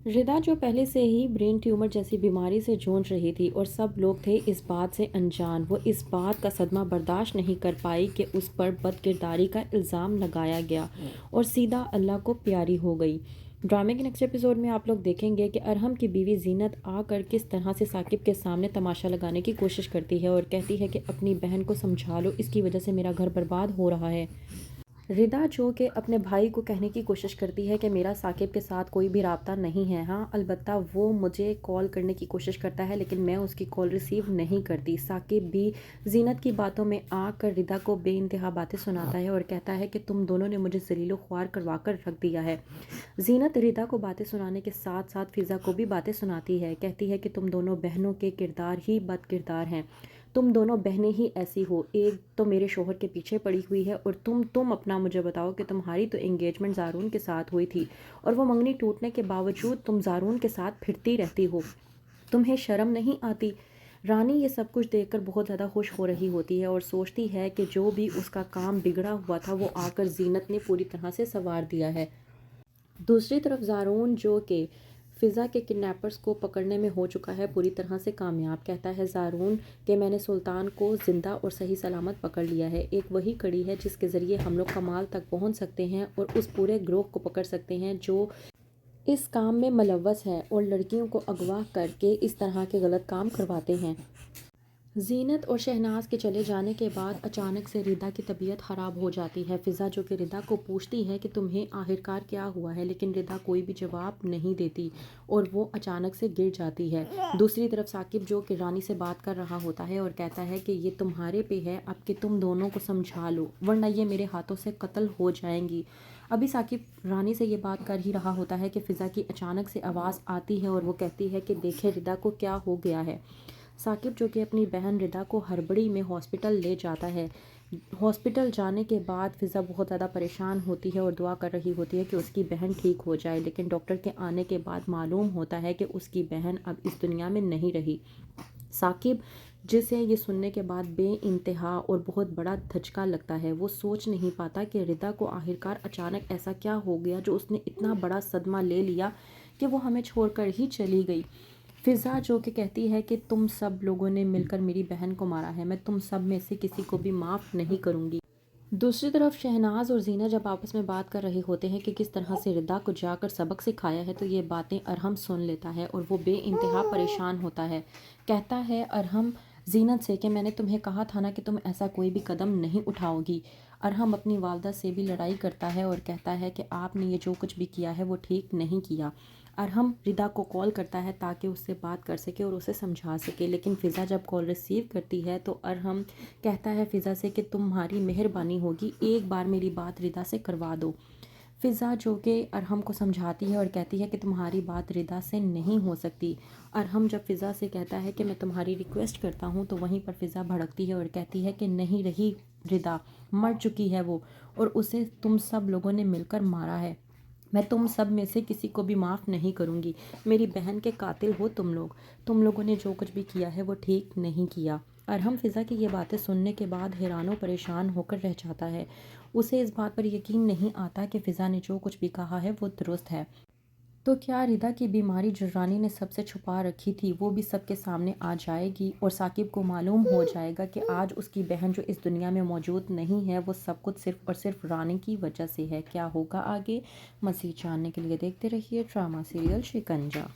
रिदा जो पहले से ही ब्रेन ट्यूमर जैसी बीमारी से जूझ रही थी और सब लोग थे इस बात से अनजान। वो इस बात का सदमा बर्दाश्त नहीं कर पाई कि उस पर बदकिरदारी का इल्ज़ाम लगाया गया और सीधा अल्लाह को प्यारी हो गई। ड्रामे के नेक्स्ट एपिसोड में आप लोग देखेंगे कि अरहम की बीवी जीनत आकर किस तरह से साकिब के सामने तमाशा लगाने की कोशिश करती है और कहती है कि अपनी बहन को समझा लो, इसकी वजह से मेरा घर बर्बाद हो रहा है। रिदा जो कि अपने भाई को कहने की कोशिश करती है कि मेरा साकिब के साथ कोई भी राब्ता नहीं है। हाँ, अलबत्ता वो मुझे कॉल करने की कोशिश करता है लेकिन मैं उसकी कॉल रिसीव नहीं करती। साकिब भी जीनत की बातों में आकर रिदा को बेइंतहा बातें सुनाता है और कहता है कि तुम दोनों ने मुझे जलीलो ख्वार करवा कर रख दिया है। जीनत रिदा को बातें सुनाने के साथ साथ फिज़ा को भी बातें सुनाती है। कहती है कि तुम दोनों बहनों के किरदार ही बद किरदार हैं, तुम दोनों बहनें ही ऐसी हो। एक तो मेरे शोहर के पीछे पड़ी हुई है और तुम अपना मुझे बताओ कि तुम्हारी तो एंगेजमेंट ज़ारून के साथ हुई थी और वो मंगनी टूटने के बावजूद तुम ज़ारून के साथ फिरती रहती हो, तुम्हें शर्म नहीं आती। रानी ये सब कुछ देखकर बहुत ज़्यादा खुश हो रही होती है और सोचती है कि जो भी उसका काम बिगड़ा हुआ था वो आकर जीनत ने पूरी तरह से संवार दिया है। दूसरी तरफ ज़ारून जो कि फ़िज़ा के किडनैपर्स को पकड़ने में हो चुका है पूरी तरह से कामयाब। कहता है ज़ारून कि मैंने सुल्तान को ज़िंदा और सही सलामत पकड़ लिया है। एक वही कड़ी है जिसके ज़रिए हम लोग कमाल तक पहुंच सकते हैं और उस पूरे ग्रोह को पकड़ सकते हैं जो इस काम में मुलव्वस है और लड़कियों को अगवा करके इस तरह के गलत काम करवाते हैं। जीनत और शहनाज के चले जाने के बाद अचानक से रिदा की तबीयत ख़राब हो जाती है। फ़िज़ा जो कि रिदा को पूछती है कि तुम्हें आखिरकार क्या हुआ है, लेकिन रिदा कोई भी जवाब नहीं देती और वो अचानक से गिर जाती है। दूसरी तरफ साकिब जो कि रानी से बात कर रहा होता है और कहता है कि ये तुम्हारे पे है अब कि तुम दोनों को समझा लो वरना ये मेरे हाथों से कत्ल हो जाएंगी। अभी साकिब रानी से ये बात कर ही रहा होता है कि फ़िज़ा की अचानक से आवाज़ आती है और वो कहती है कि देखे रिदा को क्या हो गया है। साकिब जो कि अपनी बहन रिदा को हड़बड़ी में हॉस्पिटल ले जाता है। हॉस्पिटल जाने के बाद फ़िज़ा बहुत ज़्यादा परेशान होती है और दुआ कर रही होती है कि उसकी बहन ठीक हो जाए, लेकिन डॉक्टर के आने के बाद मालूम होता है कि उसकी बहन अब इस दुनिया में नहीं रही। साकिब जिसे ये सुनने के बाद बेइंतहा और बहुत बड़ा धचका लगता है। वो सोच नहीं पाता कि रिदा को आखिरकार अचानक ऐसा क्या हो गया जो उसने इतना बड़ा सदमा ले लिया कि वो हमें छोड़कर ही चली गई। फ़िज़ा जो कि कहती है कि तुम सब लोगों ने मिलकर मेरी बहन को मारा है, मैं तुम सब में से किसी को भी माफ़ नहीं करूँगी। दूसरी तरफ शहनाज और जीना जब आपस में बात कर रहे होते हैं कि किस तरह से रिदा को जाकर सबक सिखाया है, तो ये बातें अरहम सुन लेता है और वो बेइंतहा परेशान होता है। कहता है अरहम जीनत से कि मैंने तुम्हें कहा था ना कि तुम ऐसा कोई भी कदम नहीं उठाओगी। अरहम अपनी वालदा से भी लड़ाई करता है और कहता है कि आपने ये जो कुछ भी किया है वो ठीक नहीं किया। अरहम रिदा को कॉल करता है ताकि उससे बात कर सके और उसे समझा सके, लेकिन फ़िज़ा जब कॉल रिसीव करती है तो अरहम कहता है फ़िज़ा से कि तुम्हारी मेहरबानी होगी, एक बार मेरी बात रिदा से करवा दो। फ़िज़ा जो कि अरहम को समझाती है और कहती है कि तुम्हारी बात रिदा से नहीं हो सकती। अरहम जब फ़िज़ा से कहता है कि मैं तुम्हारी रिक्वेस्ट करता हूँ तो वहीं पर फ़िज़ा भड़कती है और कहती है कि नहीं रही रिदा, मर चुकी है वो और उसे तुम सब लोगों ने मिलकर मारा है। मैं तुम सब में से किसी को भी माफ़ नहीं करूँगी। मेरी बहन के कातिल हो तुम लोग, तुम लोगों ने जो कुछ भी किया है वो ठीक नहीं किया। अरहम फ़िज़ा की ये बातें सुनने के बाद हैरान परेशान होकर रह जाता है। उसे इस बात पर यकीन नहीं आता कि फ़िज़ा ने जो कुछ भी कहा है वो दुरुस्त है। तो क्या रिदा की बीमारी जो रानी ने सबसे छुपा रखी थी वो भी सबके सामने आ जाएगी और साकिब को मालूम हो जाएगा कि आज उसकी बहन जो इस दुनिया में मौजूद नहीं है वो सब कुछ सिर्फ़ और सिर्फ रानी की वजह से है। क्या होगा आगे, मज़ीद जानने के लिए देखते रहिए ड्रामा सीरियल शिकंजा।